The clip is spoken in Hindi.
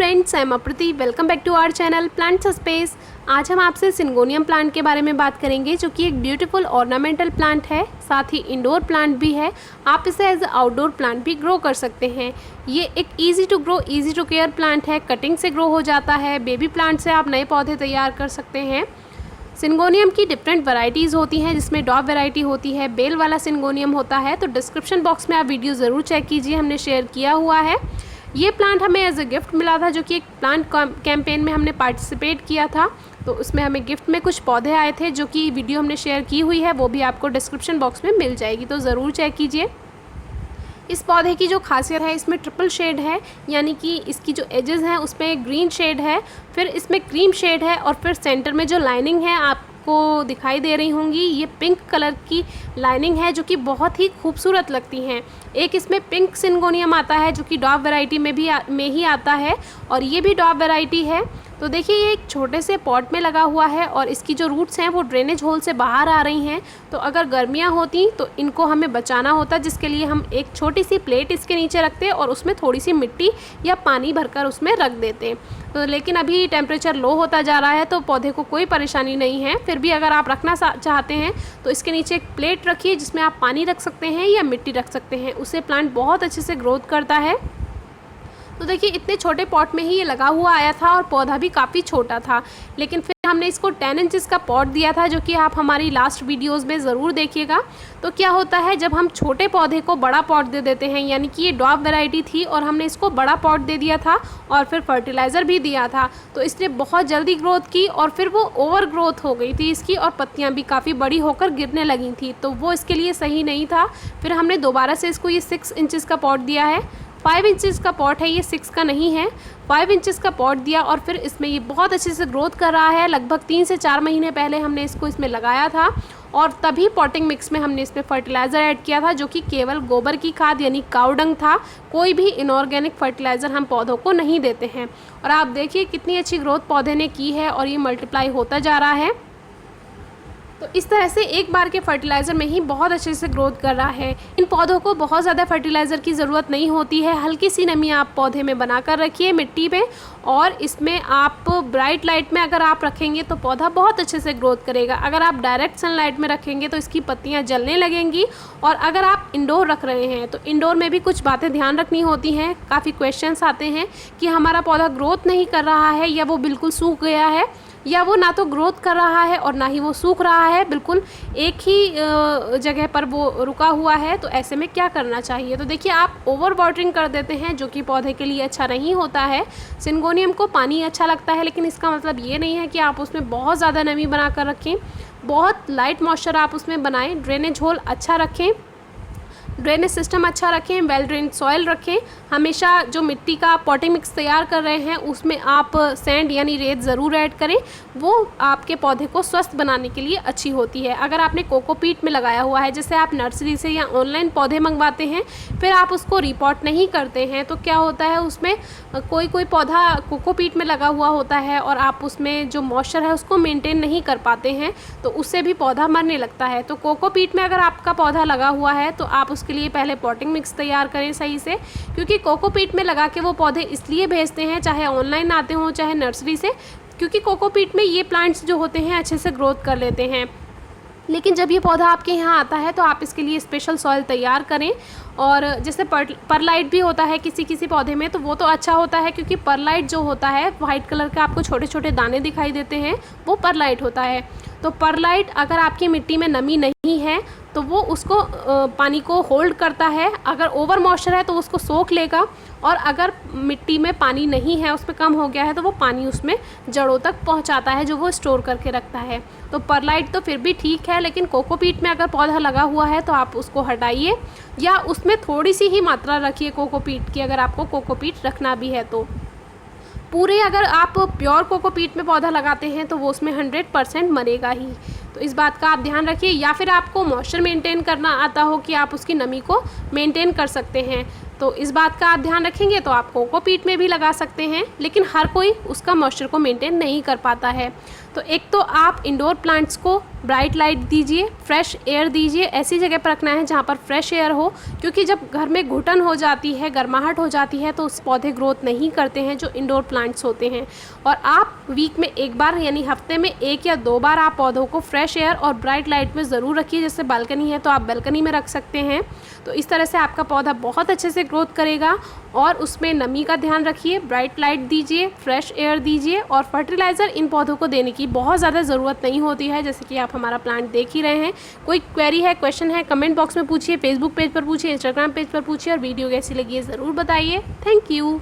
Friends, I am Aprati. Welcome back to our channel plants space. आज हम आपसे सिंगोनियम प्लांट के बारे में बात करेंगे, जो कि एक ब्यूटीफुल ऑर्नामेंटल प्लांट है, साथ ही इंडोर प्लांट भी है। आप इसे एज आउटडोर प्लांट भी ग्रो कर सकते हैं। ये एक easy to grow, easy to care plant है। कटिंग से ग्रो हो जाता है। बेबी प्लांट से आप नए पौधे तैयार कर सकते हैं। सिंगोनियम की डिफरेंट वैरायटीज़ होती हैं, जिसमें डॉब वैरायटी होती है, बेल वाला सिंगोनियम होता है। तो डिस्क्रिप्शन बॉक्स में आप वीडियो ज़रूर चेक कीजिए, हमने शेयर किया हुआ है। ये प्लांट हमें एज ए गिफ्ट मिला था, जो कि एक प्लांट कैंपेन में हमने पार्टिसिपेट किया था। तो उसमें हमें गिफ्ट में कुछ पौधे आए थे, जो कि वीडियो हमने शेयर की हुई है, वो भी आपको डिस्क्रिप्शन बॉक्स में मिल जाएगी, तो ज़रूर चेक कीजिए। इस पौधे की जो खासियत है, इसमें ट्रिपल शेड है, यानी कि इसकी जो एजेस हैं उसमें ग्रीन शेड है, फिर इसमें क्रीम शेड है, और फिर सेंटर में जो लाइनिंग है आपको दिखाई दे रही होंगी, ये पिंक कलर की लाइनिंग है, जो कि बहुत ही खूबसूरत लगती हैं। एक इसमें पिंक सिंगोनियम आता है, जो कि डॉब वैरायटी में ही आता है, और ये भी डॉब वैरायटी है। तो देखिए, ये एक छोटे से पॉट में लगा हुआ है, और इसकी जो रूट्स हैं वो ड्रेनेज होल से बाहर आ रही हैं। तो अगर गर्मियाँ होती तो इनको हमें बचाना होता, जिसके लिए हम एक छोटी सी प्लेट इसके नीचे रखते और उसमें थोड़ी सी मिट्टी या पानी भरकर उसमें रख देते। तो लेकिन अभी टेम्परेचर लो होता जा रहा है, तो पौधे को कोई परेशानी नहीं है। फिर भी अगर आप रखना चाहते हैं तो इसके नीचे एक प्लेट रखिए, जिसमें आप पानी रख सकते हैं या मिट्टी रख सकते हैं। उससे प्लांट बहुत अच्छे से ग्रोथ करता है। तो देखिए, इतने छोटे पॉट में ही ये लगा हुआ आया था, और पौधा भी काफ़ी छोटा था। लेकिन फिर हमने इसको 10 इंचेस का पॉट दिया था, जो कि आप हमारी लास्ट वीडियोस में ज़रूर देखिएगा। तो क्या होता है, जब हम छोटे पौधे को बड़ा पॉट दे देते हैं, यानी कि ये डॉब वैरायटी थी और हमने इसको बड़ा पॉट दे दिया था और फिर फर्टिलाइज़र भी दिया था, तो इसने बहुत जल्दी ग्रोथ की, और फिर वो ओवर ग्रोथ हो गई थी इसकी, और पत्तियाँ भी काफ़ी बड़ी होकर गिरने लगी थी। तो वो इसके लिए सही नहीं था। फिर हमने दोबारा से इसको ये 6 इंचेस का पॉट दिया है। 5 इंचेस का पॉट है, ये 6 का नहीं है। 5 इंचेस का पॉट दिया, और फिर इसमें ये बहुत अच्छे से ग्रोथ कर रहा है। लगभग 3 से 4 महीने पहले हमने इसको इसमें लगाया था, और तभी पॉटिंग मिक्स में हमने इसमें फर्टिलाइज़र ऐड किया था, जो कि केवल गोबर की खाद यानी काऊ डंग था। कोई भी इनऑर्गेनिक फर्टिलाइज़र हम पौधों को नहीं देते हैं। और आप देखिए कितनी अच्छी ग्रोथ पौधे ने की है, और ये मल्टीप्लाई होता जा रहा है। तो इस तरह से एक बार के फर्टिलाइज़र में ही बहुत अच्छे से ग्रोथ कर रहा है। इन पौधों को बहुत ज़्यादा फर्टिलाइज़र की ज़रूरत नहीं होती है। हल्की सी नमी आप पौधे में बनाकर रखिए मिट्टी में, और इसमें आप ब्राइट लाइट में अगर आप रखेंगे तो पौधा बहुत अच्छे से ग्रोथ करेगा। अगर आप डायरेक्ट सनलाइट में रखेंगे तो इसकी पत्तियाँ जलने लगेंगी। और अगर आप इंडोर रख रहे हैं तो इंडोर में भी कुछ बातें ध्यान रखनी होती हैं। काफ़ी क्वेश्चंस आते हैं कि हमारा पौधा ग्रोथ नहीं कर रहा है, या वो बिल्कुल सूख गया है, या वो ना तो ग्रोथ कर रहा है और ना ही वो सूख रहा है, बिल्कुल एक ही जगह पर वो रुका हुआ है। तो ऐसे में क्या करना चाहिए? तो देखिए, आप ओवर वाटरिंग कर देते हैं, जो कि पौधे के लिए अच्छा नहीं होता है। सिंगोनियम को पानी अच्छा लगता है, लेकिन इसका मतलब ये नहीं है कि आप उसमें बहुत ज़्यादा नमी बना कर रखें। बहुत लाइट मॉइस्चर आप उसमें बनाएं। ड्रेनेज होल अच्छा रखें, ड्रेनेज सिस्टम अच्छा रखें, वेल ड्रेन्ड सॉइल रखें। हमेशा जो मिट्टी का पॉटिंग मिक्स तैयार कर रहे हैं उसमें आप सैंड यानी रेत ज़रूर ऐड करें। वो आपके पौधे को स्वस्थ बनाने के लिए अच्छी होती है। अगर आपने कोकोपीट में लगाया हुआ है, जैसे आप नर्सरी से या ऑनलाइन पौधे मंगवाते हैं, फिर आप उसको रिपोर्ट नहीं करते हैं, तो क्या होता है, उसमें कोई पौधा कोकोपीट में लगा हुआ होता है, और आप उसमें जो मॉइस्चर है उसको मेनटेन नहीं कर पाते हैं, तो उससे भी पौधा मरने लगता है। तो कोकोपीट में अगर आपका पौधा लगा हुआ है, तो आप उसके लिए पहले पॉटिंग मिक्स तैयार करें सही से, क्योंकि कोकोपीट में लगा के वो पौधे इसलिए भेजते हैं, चाहे ऑनलाइन आते हों चाहे नर्सरी से, क्योंकि कोकोपीट में ये प्लांट्स जो होते हैं अच्छे से ग्रोथ कर लेते हैं। लेकिन जब ये पौधा आपके यहाँ आता है तो आप इसके लिए स्पेशल सॉइल तैयार करें। और जैसे परलाइट भी होता है किसी किसी पौधे में, तो वो तो अच्छा होता है, क्योंकि परलाइट जो होता है वाइट कलर के आपको छोटे छोटे दाने दिखाई देते हैं, वो परलाइट होता है। तो परलाइट अगर आपकी मिट्टी में नमी नहीं है तो वो उसको पानी को होल्ड करता है। अगर ओवर मॉइस्चर है तो उसको सोख लेगा, और अगर मिट्टी में पानी नहीं है, उसमें कम हो गया है, तो वो पानी उसमें जड़ों तक पहुंचाता है, जो वो स्टोर करके रखता है। तो परलाइट तो फिर भी ठीक है, लेकिन कोकोपीट में अगर पौधा लगा हुआ है तो आप उसको हटाइए, या उसमें थोड़ी सी ही मात्रा रखिए कोकोपीट की, अगर आपको कोकोपीट रखना भी है तो। पूरे अगर आप प्योर कोकोपीट में पौधा लगाते हैं तो वो उसमें 100% मरेगा ही। तो इस बात का आप ध्यान रखिए। या फिर आपको मॉइस्चर मेंटेन करना आता हो कि आप उसकी नमी को मेंटेन कर सकते हैं, तो इस बात का आप ध्यान रखेंगे तो आप कोकोपीट में भी लगा सकते हैं। लेकिन हर कोई उसका मॉइस्चर को मेंटेन नहीं कर पाता है। तो एक तो आप इंडोर प्लांट्स को ब्राइट लाइट दीजिए, फ्रेश एयर दीजिए, ऐसी जगह पर रखना है जहाँ पर फ्रेश एयर हो, क्योंकि जब घर में घुटन हो जाती है, गर्माहट हो जाती है, तो उस पौधे ग्रोथ नहीं करते हैं जो इंडोर प्लांट्स होते हैं। और आप वीक में एक बार यानी हफ्ते में 1 या 2 बार आप पौधों को फ्रेश एयर और ब्राइट लाइट में ज़रूर रखिए। जैसे बालकनी है तो आप बालकनी में रख सकते हैं, तो इस तरह से आपका पौधा बहुत अच्छे से ग्रोथ करेगा। और उसमें नमी का ध्यान रखिए, ब्राइट लाइट दीजिए, फ्रेश एयर दीजिए, और फर्टिलाइज़र इन पौधों को देने की बहुत ज़्यादा ज़रूरत नहीं होती है। जैसे कि आप हमारा प्लांट देख ही रहे हैं। कोई क्वेरी है, क्वेश्चन है, कमेंट बॉक्स में पूछिए, फेसबुक पेज पर पूछिए, इंस्टाग्राम पेज पर पूछिए, और वीडियो कैसी लगी है ज़रूर बताइए। Thank you.